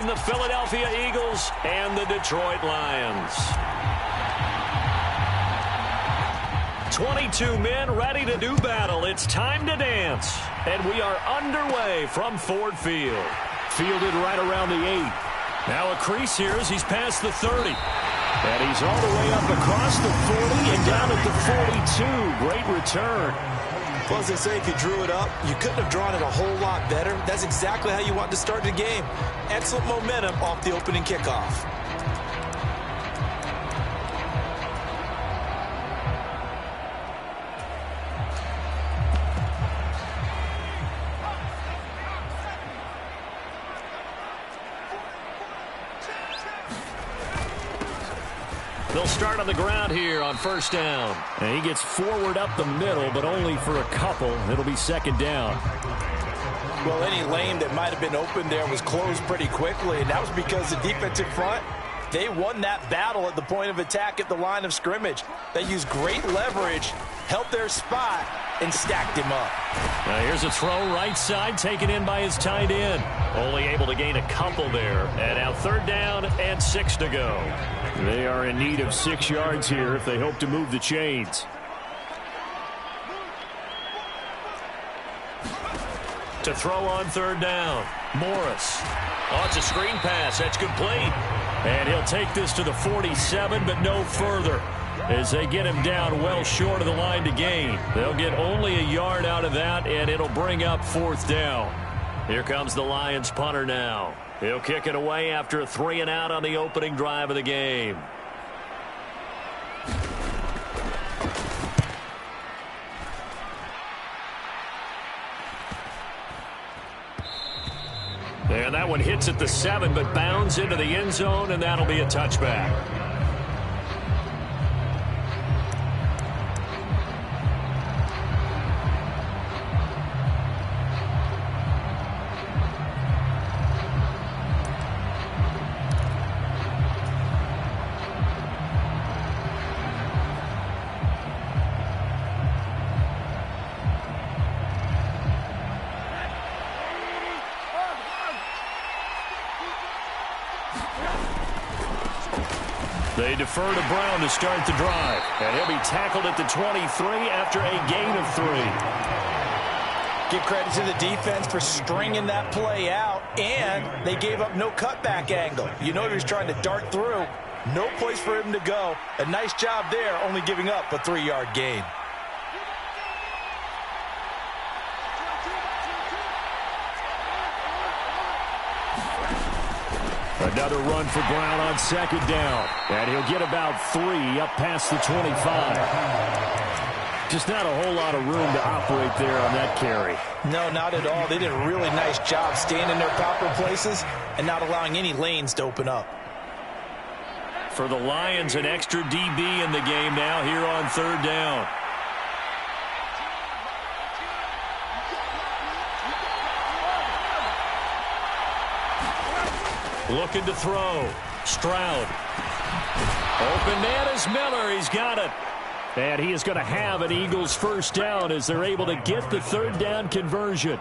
The Philadelphia Eagles and the Detroit Lions. 22 men ready to do battle. It's time to dance. And we are underway from Ford Field. Fielded right around the 8. Now a crease here as he's past the 30. And he's all the way up across the 40 and down at the 42. Great return. Well, as they say, if you drew it up, you couldn't have drawn it a whole lot better. That's exactly how you want to start the game. Excellent momentum off the opening kickoff. They'll start on the ground here on first down. And he gets forward up the middle, but only for a couple. It'll be second down. Well, any lane that might have been open there was closed pretty quickly, and that was because the defensive front, they won that battle at the point of attack at the line of scrimmage. They used great leverage, held their spot, and stacked him up. Now here's a throw right side, taken in by his tight end. Only able to gain a couple there. And now third down and 6 to go. They are in need of 6 yards here if they hope to move the chains. To throw on third down, Morris. Oh, it's a screen pass. That's complete. And he'll take this to the 47, but no further, as they get him down well short of the line to gain. They'll get only a yard out of that, and it'll bring up fourth down. Here comes the Lions punter now. He'll kick it away after a 3-and-out on the opening drive of the game. And that one hits at the 7, but bounds into the end zone, and that'll be a touchback. They defer to Brown to start the drive. And he'll be tackled at the 23 after a gain of 3. Give credit to the defense for stringing that play out, and they gave up no cutback angle. You know he was trying to dart through. No place for him to go. A nice job there, only giving up a 3-yard gain. Another run for Brown on second down. And he'll get about 3 up past the 25. Just not a whole lot of room to operate there on that carry. No, not at all. They did a really nice job staying in their proper places and not allowing any lanes to open up. For the Lions, an extra DB in the game now here on third down. Looking to throw. Stroud. Open man is Miller. He's got it. And he is going to have an Eagles first down as they're able to get the third down conversion.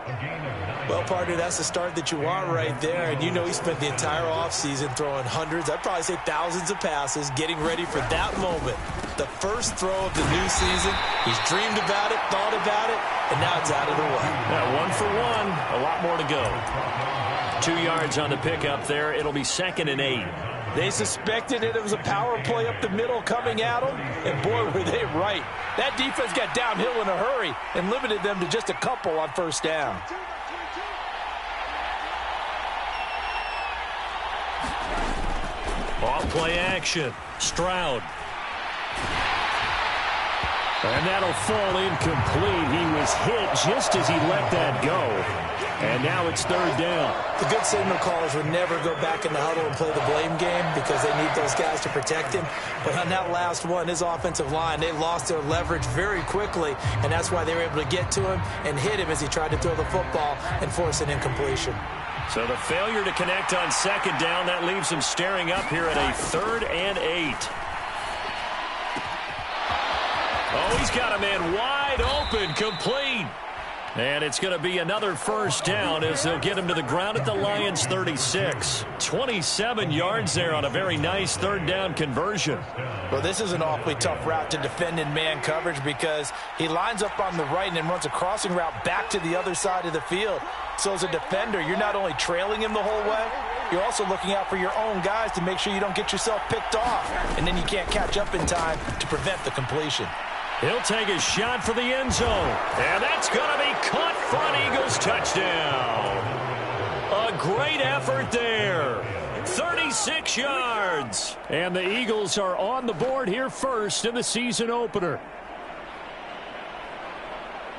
Well, partner, that's the start that you want right there. And you know he spent the entire offseason throwing hundreds, I'd probably say thousands of passes, getting ready for that moment. The first throw of the new season. He's dreamed about it, thought about it, and now it's out of the way. Yeah, 1 for 1. A lot more to go. 2 yards on the pickup there. It'll be 2nd and 8. They suspected it was a power play up the middle coming at them, and boy, were they right. That defense got downhill in a hurry and limited them to just a couple on first down. Off play action. Stroud. And that'll fall incomplete. He was hit just as he let that go. And now it's third down. The good signal callers would never go back in the huddle and play the blame game because they need those guys to protect him. But on that last one, his offensive line, they lost their leverage very quickly, and that's why they were able to get to him and hit him as he tried to throw the football and force an incompletion. So the failure to connect on second down, that leaves him staring up here at a 3rd and 8. Oh, he's got a man wide open, complete. And it's going to be another first down as they'll get him to the ground at the Lions' 36. 27 yards there on a very nice third down conversion. Well, this is an awfully tough route to defend in man coverage because he lines up on the right and then runs a crossing route back to the other side of the field. So as a defender, you're not only trailing him the whole way, you're also looking out for your own guys to make sure you don't get yourself picked off. And then you can't catch up in time to prevent the completion. He'll take a shot for the end zone. And that's going to be caught for an Eagles touchdown. A great effort there. 36 yards. And the Eagles are on the board here first in the season opener.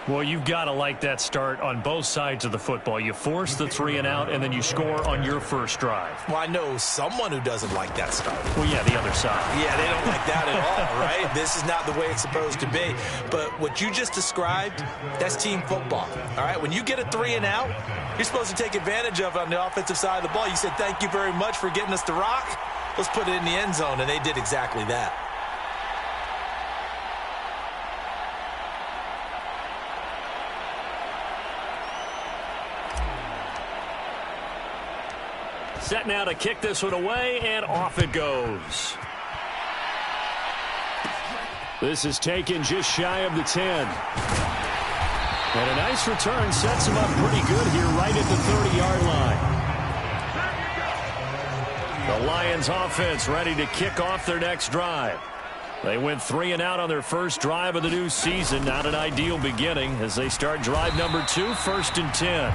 Well, you've got to like that start on both sides of the football. You force the 3 and out, and then you score on your first drive. Well, I know someone who doesn't like that start. Well, yeah, the other side. Yeah, they don't like that at all, right? This is not the way it's supposed to be. But what you just described, that's team football, all right? When you get a 3 and out, you're supposed to take advantage of it on the offensive side of the ball. You said, thank you very much for getting us the rock. Let's put it in the end zone, and they did exactly that. Set now to kick this one away, and off it goes. This is taken just shy of the 10. And a nice return sets him up pretty good here right at the 30-yard line. The Lions offense ready to kick off their next drive. They went 3 and out on their first drive of the new season. Not an ideal beginning as they start drive number 2, 1st and 10.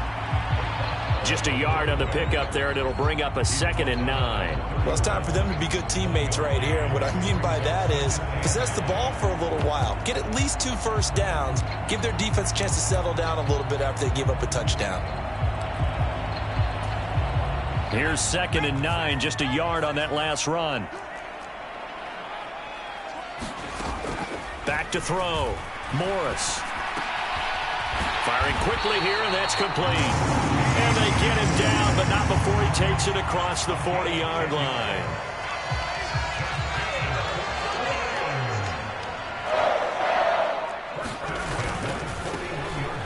Just a yard on the pickup there, and it'll bring up a 2nd and 9. Well, it's time for them to be good teammates right here. And what I mean by that is possess the ball for a little while. Get at least 2 first downs. Give their defense a chance to settle down a little bit after they give up a touchdown. Here's 2nd and 9, just a yard on that last run. Back to throw. Morris. Firing quickly here, and that's complete. And they get him down, but not before he takes it across the 40-yard line.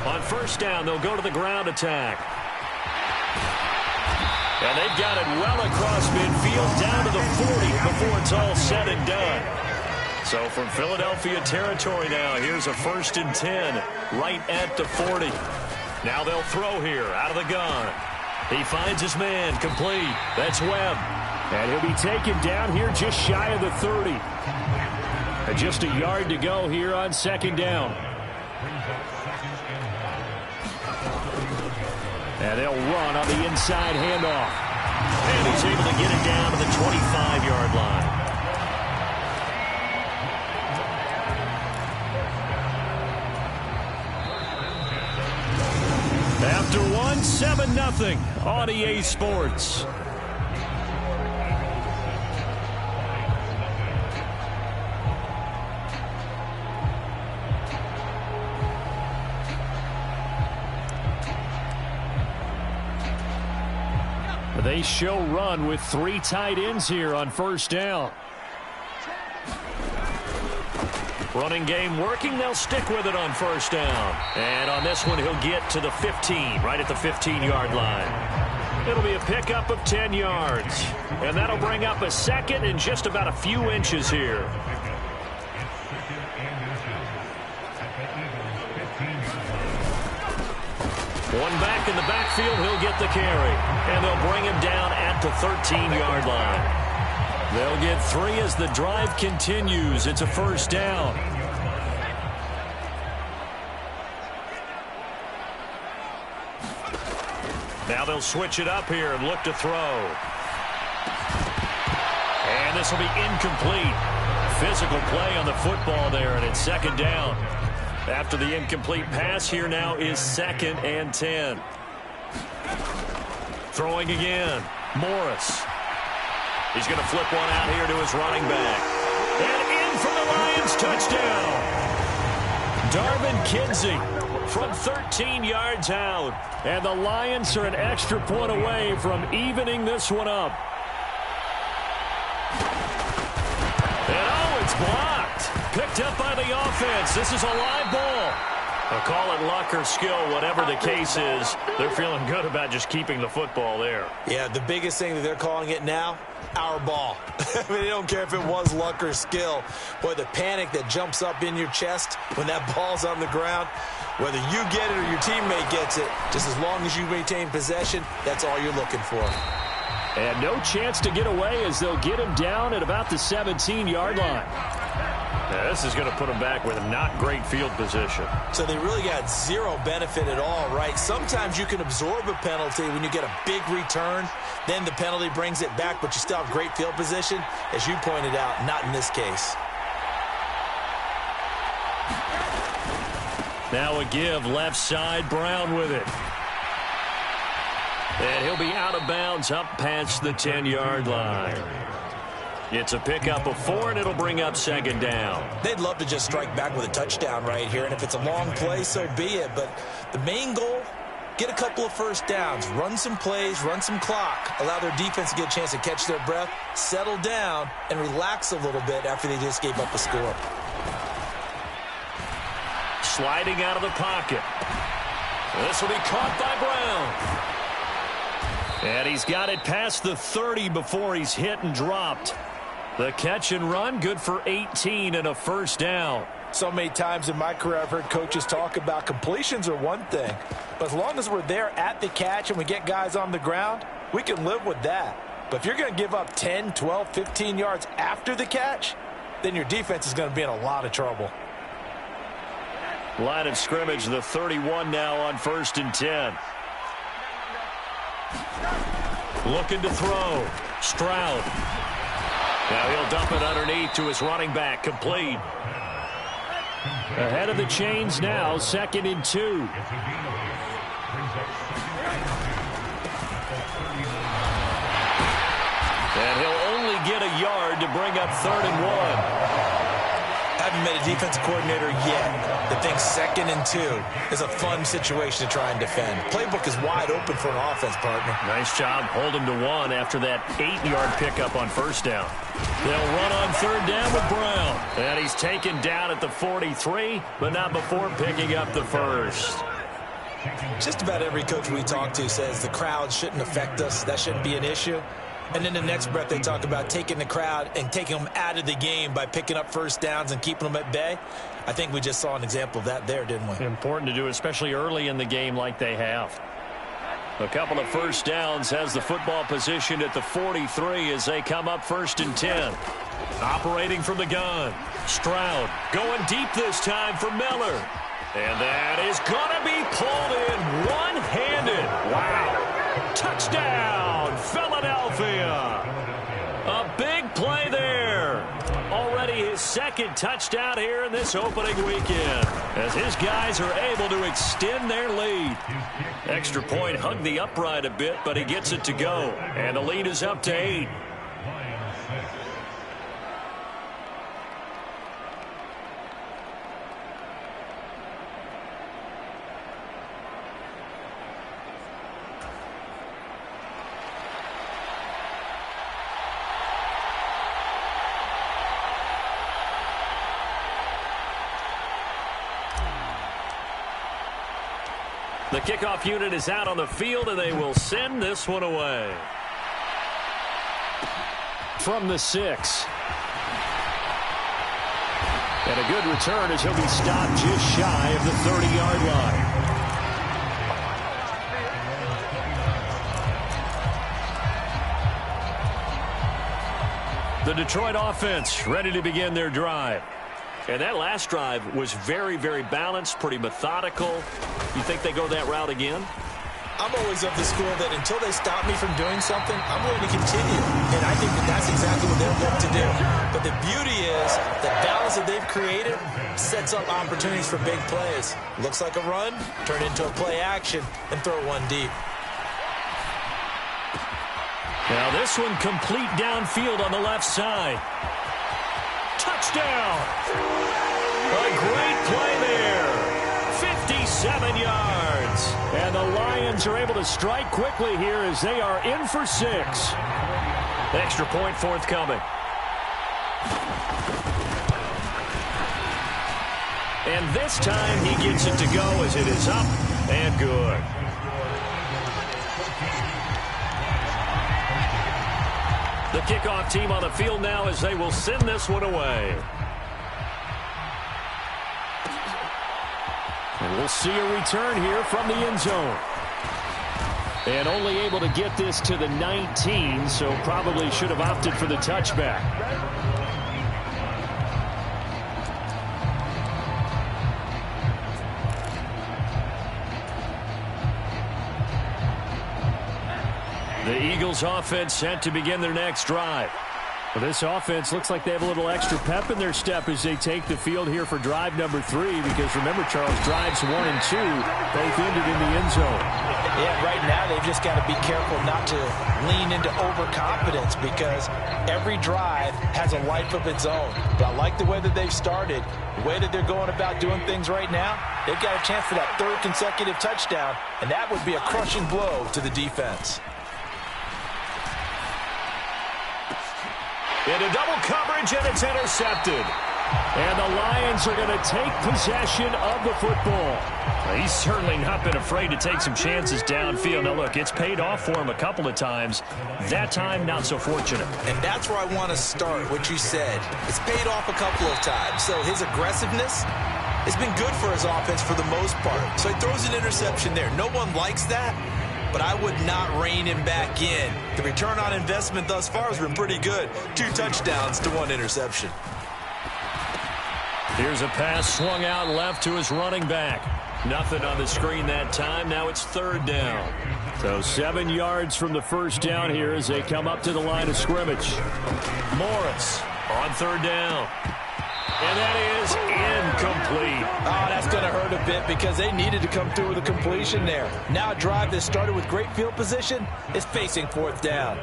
On first down, they'll go to the ground attack. And they've got it well across midfield down to the 40 before it's all said and done. So from Philadelphia territory now, here's a 1st and 10 right at the 40. Now they'll throw here out of the gun. He finds his man complete. That's Webb. And he'll be taken down here just shy of the 30. And just a yard to go here on 2nd down. And they'll run on the inside handoff. And he's able to get it down to the 25-yard line. After one, 7-0 on EA Sports. They show run with 3 tight ends here on first down. Running game working. They'll stick with it on first down. And on this one, he'll get to the 15, right at the 15-yard line. It'll be a pickup of 10 yards. And that'll bring up a 2nd and just about a few inches here. One back in the backfield, he'll get the carry. And they'll bring him down at the 13-yard line. They'll get 3 as the drive continues. It's a first down. Now they'll switch it up here and look to throw. And this will be incomplete. Physical play on the football there, and it's 2nd down. After the incomplete pass, here now is 2nd and 10. Throwing again. Morris. He's going to flip one out here to his running back. And in for the Lions touchdown. Darvin Kinsey from 13 yards out. And the Lions are an extra point away from evening this one up. And oh, it's blocked. Picked up by the offense. This is a live ball. I'll call it luck or skill, whatever the case is. They're feeling good about just keeping the football there. Yeah, the biggest thing that they're calling it now, our ball. I mean, they don't care if it was luck or skill. Boy, the panic that jumps up in your chest when that ball's on the ground, whether you get it or your teammate gets it, just as long as you maintain possession, that's all you're looking for. And no chance to get away as they'll get him down at about the 17-yard line. Now, this is going to put him back with a not great field position. So they really got zero benefit at all, right? Sometimes you can absorb a penalty when you get a big return. Then the penalty brings it back, but you still have great field position. As you pointed out, not in this case. Now a give left side, Brown with it. And he'll be out of bounds up past the 10-yard line. It's a pickup of 4, and it'll bring up second down. They'd love to just strike back with a touchdown right here, and if it's a long play, so be it. But the main goal, get a couple of first downs, run some plays, run some clock, allow their defense to get a chance to catch their breath, settle down, and relax a little bit after they just gave up a score. Sliding out of the pocket. This will be caught by Brown. And he's got it past the 30 before he's hit and dropped. The catch and run, good for 18 and a first down. So many times in my career I've heard coaches talk about completions are one thing, but as long as we're there at the catch and we get guys on the ground, we can live with that. But if you're going to give up 10, 12, 15 yards after the catch, then your defense is going to be in a lot of trouble. Line of scrimmage, the 31 now on 1st and 10. Looking to throw. Stroud. Now he'll dump it underneath to his running back. Complete. Ahead of the chains now, 2nd and 2. And he'll only get a yard to bring up 3rd and 1. Haven't met a defensive coordinator yet that thinks 2nd and 2 is a fun situation to try and defend. Playbook is wide open for an offense, partner. Nice job holding to 1 after that 8-yard pickup on 1st down. They'll run on 3rd down with Brown. And he's taken down at the 43, but not before picking up the first. Just about every coach we talk to says the crowd shouldn't affect us. That shouldn't be an issue. And in the next breath, they talk about taking the crowd and taking them out of the game by picking up first downs and keeping them at bay. I think we just saw an example of that there, didn't we? Important to do, especially early in the game like they have. A couple of first downs has the football position at the 43 as they come up 1st and 10. Operating from the gun. Stroud going deep this time for Miller. And that is going to be pulled in one-handed. Wow. Touchdown, Philadelphia. A big play there. Already his 2nd touchdown here in this opening weekend as his guys are able to extend their lead. Extra point hugged the upright a bit, but he gets it to go. And the lead is up to 8. The kickoff unit is out on the field, and they will send this one away. From the 6. And a good return as he'll be stopped just shy of the 30-yard line. The Detroit offense ready to begin their drive. And that last drive was very, very balanced, pretty methodical. You think they go that route again? I'm always of the school that until they stop me from doing something, I'm going to continue. And I think that that's exactly what they're going to do. But the beauty is the balance that they've created sets up opportunities for big plays. Looks like a run, turn into a play action, and throw one deep. Now this one complete downfield on the left side. Touchdown! A great play there. 57 yards. And the Lions are able to strike quickly here as they are in for 6. Extra point forthcoming. And this time he gets it to go as it is up and good. The kickoff team on the field now as they will send this one away. And we'll see a return here from the end zone. And only able to get this to the 19, so probably should have opted for the touchback. The Eagles offense set to begin their next drive. Well, this offense looks like they have a little extra pep in their step as they take the field here for drive number 3, because remember, Charles, drives 1 and 2 both ended in the end zone. Yeah, right now they've just got to be careful not to lean into overconfidence, because every drive has a life of its own. But I like the way that they've started, the way that they're going about doing things right now. They've got a chance for that 3rd consecutive touchdown, and that would be a crushing blow to the defense. Into double coverage, and it's intercepted. And the Lions are going to take possession of the football. Well, he's certainly not been afraid to take some chances downfield. Now, look, it's paid off for him a couple of times. That time, not so fortunate. And that's where I want to start, what you said. It's paid off a couple of times. So his aggressiveness has been good for his offense for the most part. So he throws an interception there. No one likes that, but I would not rein him back in. The return on investment thus far has been pretty good. 2 touchdowns to 1 interception. Here's a pass swung out left to his running back. Nothing on the screen that time. Now it's 3rd down. So 7 yards from the first down here as they come up to the line of scrimmage. Morris on 3rd down. And that is incomplete. Oh, that's going to hurt a bit because they needed to come through with a completion there. Now a drive that started with great field position is facing 4th down.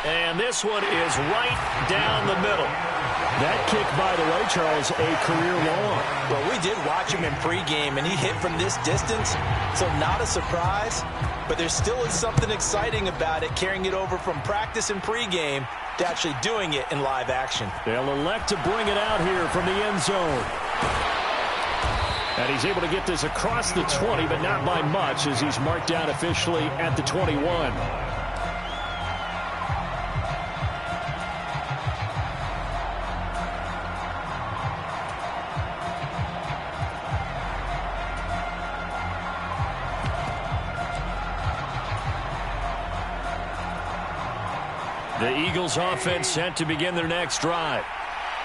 And this one is right down the middle. That kick, by the way, Charles, a career long. Well, we did watch him in pregame, and he hit from this distance, so not a surprise. But there still is something exciting about it, carrying it over from practice and pregame to actually doing it in live action. They'll elect to bring it out here from the end zone. And he's able to get this across the 20, but not by much, as he's marked down officially at the 21. The Eagles offense set to begin their next drive.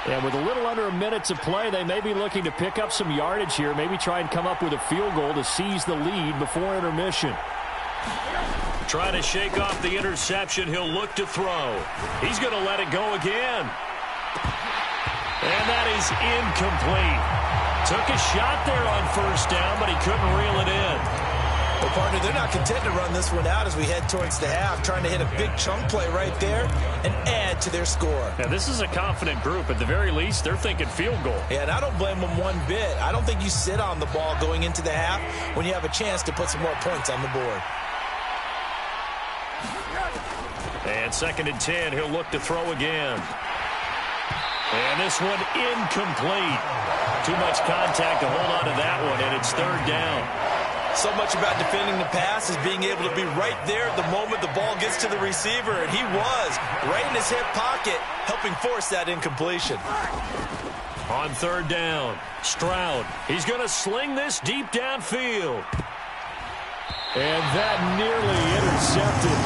And with a little under a minute to play, they may be looking to pick up some yardage here, maybe try and come up with a field goal to seize the lead before intermission. Trying to shake off the interception, he'll look to throw. He's going to let it go again. And that is incomplete. Took a shot there on 1st down, but he couldn't reel it in. Well, partner, they're not content to run this one out as we head towards the half, trying to hit a big chunk play right there and add to their score. Now, this is a confident group. At the very least, they're thinking field goal. Yeah, and I don't blame them one bit. I don't think you sit on the ball going into the half when you have a chance to put some more points on the board. And 2nd and 10, he'll look to throw again. And this one incomplete. Too much contact to hold on to that one, and it's 3rd down. So much about defending the pass is being able to be right there at the moment the ball gets to the receiver, and he was right in his hip pocket, helping force that incompletion. On 3rd down, Stroud. He's going to sling this deep downfield. And that nearly intercepted.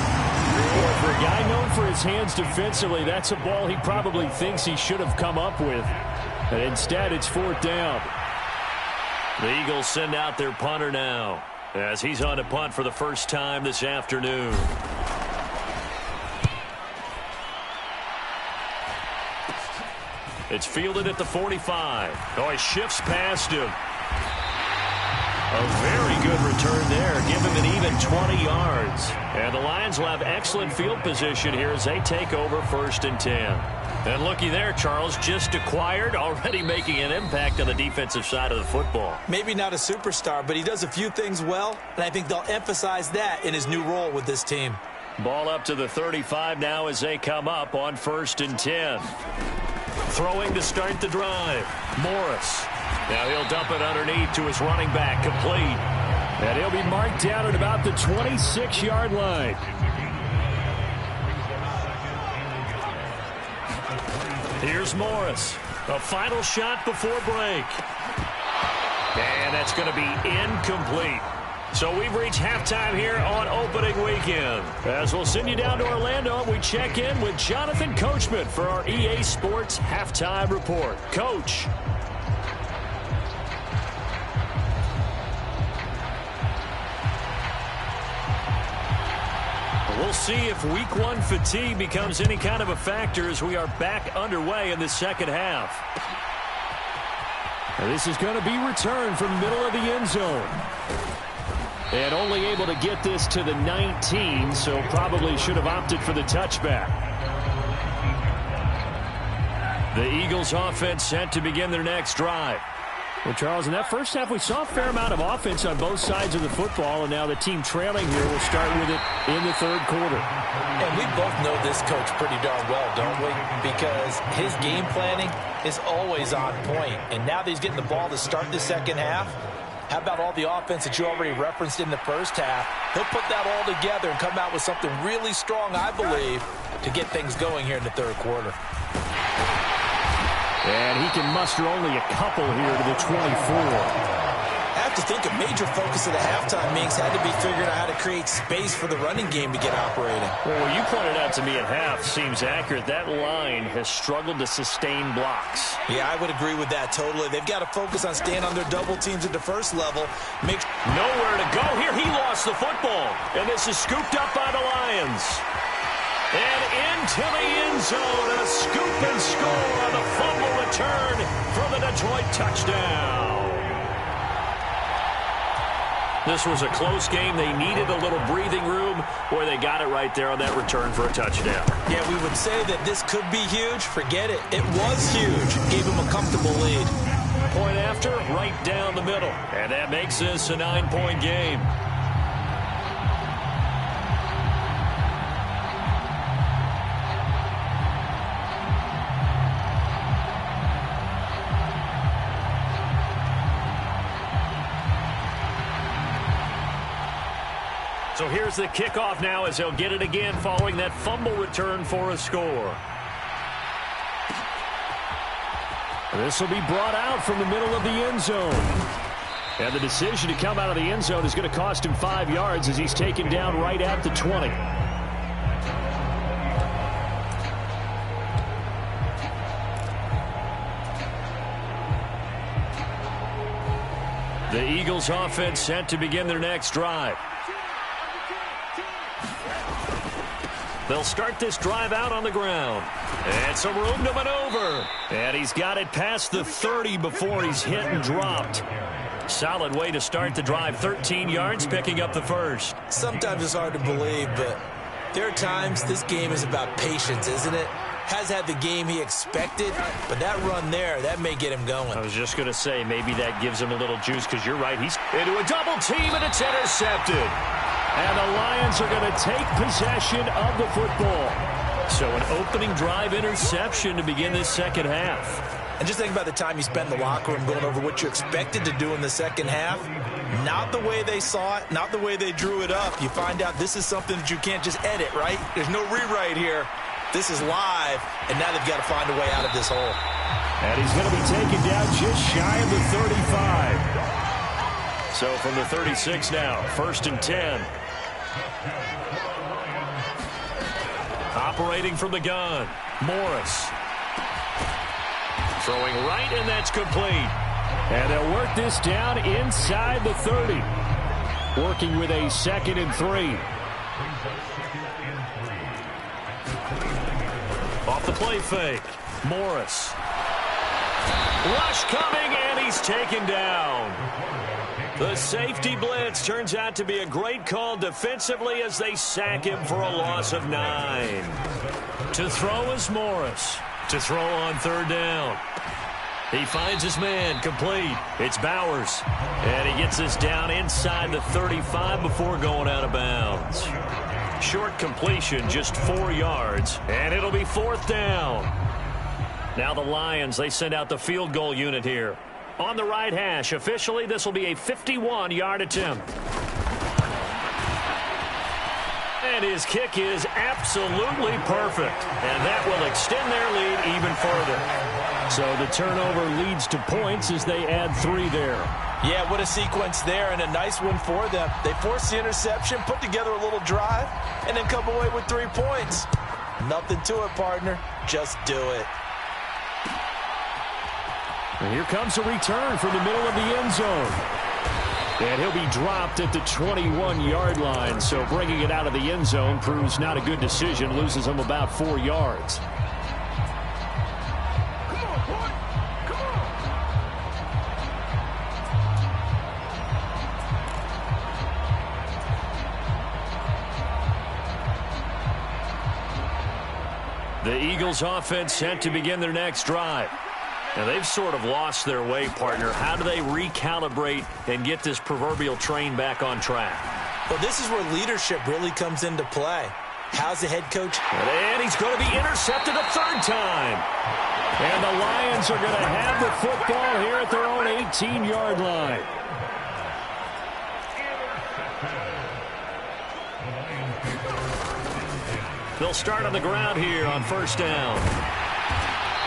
Boy, for a guy known for his hands defensively, that's a ball he probably thinks he should have come up with. And instead, it's 4th down. The Eagles send out their punter now as he's on to punt for the first time this afternoon. It's fielded at the 45. Oh, he shifts past him. A very good return there. Give him an even 20 yards. And the Lions will have excellent field position here as they take over 1st and 10. And looky there, Charles, just acquired, already making an impact on the defensive side of the football. Maybe not a superstar, but he does a few things well, and I think they'll emphasize that in his new role with this team. Ball up to the 35 now as they come up on 1st and 10. Throwing to start the drive. Morris. Now he'll dump it underneath to his running back, complete. And he'll be marked down at about the 26-yard line. Here's Morris. A final shot before break. And that's going to be incomplete. So we've reached halftime here on opening weekend. As we'll send you down to Orlando, we check in with Jonathan Coachman for our EA Sports Halftime Report. Coach. We'll see if week one fatigue becomes any kind of a factor as we are back underway in the second half. And this is going to be returned from middle of the end zone. And only able to get this to the 19, so probably should have opted for the touchback. The Eagles offense set to begin their next drive. Well, Charles, in that first half, we saw a fair amount of offense on both sides of the football, and now the team trailing here will start with it in the third quarter. And we both know this coach pretty darn well, don't we? Because his game planning is always on point. And now that he's getting the ball to start the second half, how about all the offense that you already referenced in the first half? He'll put that all together and come out with something really strong, I believe, to get things going here in the third quarter. And he can muster only a couple here to the 24. I have to think a major focus of the halftime mix had to be figuring out how to create space for the running game to get operating. Well, what you pointed out to me at half seems accurate. That line has struggled to sustain blocks. Yeah, I would agree with that totally. They've got to focus on staying on their double teams at the first level. Nowhere to go here. He lost the football. And this is scooped up by the Lions. And into the end zone, a scoop and score on the fumble return for the Detroit touchdown. This was a close game. They needed a little breathing room, where they got it right there on that return for a touchdown. Yeah, we would say that this could be huge. Forget it. It was huge. Gave him a comfortable lead. Point after, right down the middle. And that makes this a 9-point game. So here's the kickoff now as they'll get it again following that fumble return for a score. This will be brought out from the middle of the end zone. And the decision to come out of the end zone is going to cost him 5 yards as he's taken down right at the 20. The Eagles offense set to begin their next drive. They'll start this drive out on the ground. And some room to maneuver. And he's got it past the 30 before he's hit and dropped. Solid way to start the drive. 13 yards, picking up the first. Sometimes it's hard to believe, but there are times this game is about patience, isn't it? Has had the game he expected, but that run there, that may get him going. I was just going to say, maybe that gives him a little juice, because you're right. He's into a double team, and it's intercepted. And the Lions are going to take possession of the football. So an opening drive interception to begin this second half. And just think about the time you spent in the locker room going over what you expected to do in the second half. Not the way they saw it, not the way they drew it up. You find out this is something that you can't just edit, right? There's no rewrite here. This is live, and now they've got to find a way out of this hole. And he's going to be taken down just shy of the 35. So from the 36 now, 1st and 10. Operating from the gun, Morris. Throwing right, and that's complete. And they'll work this down inside the 30. Working with a 2nd and 3. Off the play fake, Morris. Rush coming, and he's taken down. The safety blitz turns out to be a great call defensively as they sack him for a loss of 9. To throw is Morris. To throw on 3rd down. He finds his man, complete. It's Bowers. And he gets this down inside the 35 before going out of bounds. Short completion, just 4 yards, and it'll be 4th down. Now the Lions, they send out the field goal unit here. On the right hash, officially, this will be a 51-yard attempt. And his kick is absolutely perfect. And that will extend their lead even further. So the turnover leads to points as they add 3 there. Yeah, what a sequence there, and a nice one for them. They forced the interception, put together a little drive, and then come away with 3 points. Nothing to it, partner. Just do it. And here comes a return from the middle of the end zone. And he'll be dropped at the 21-yard line, so bringing it out of the end zone proves not a good decision, loses him about 4 yards. Come on, boy. Come on. The Eagles offense set to begin their next drive. Now, they've sort of lost their way, partner. How do they recalibrate and get this proverbial train back on track? Well, this is where leadership really comes into play. How's the head coach? And he's going to be intercepted a 3rd time. And the Lions are going to have the football here at their own 18-yard line. They'll start on the ground here on 1st down.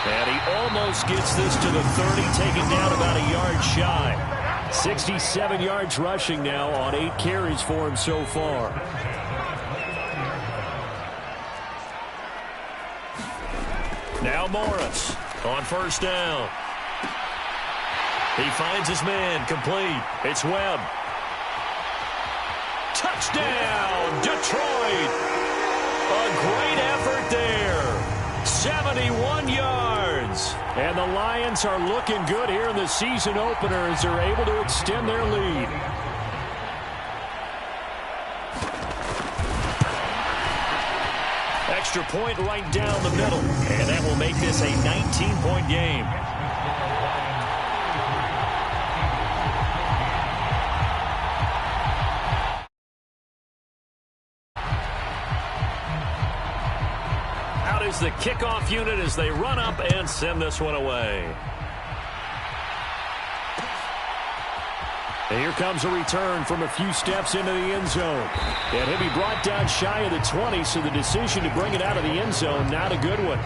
And he almost gets this to the 30, taken down about a yard shy. 67 yards rushing now on 8 carries for him so far. Now Morris on 1st down. He finds his man, complete. It's Webb. Touchdown, Detroit. A great effort there. 71 yards. And the Lions are looking good here in the season opener as they're able to extend their lead. Extra point right down the middle. And that will make this a 19-point game. Is the kickoff unit as they run up and send this one away. And here comes a return from a few steps into the end zone. And he'll be brought down shy of the 20, so the decision to bring it out of the end zone, not a good one.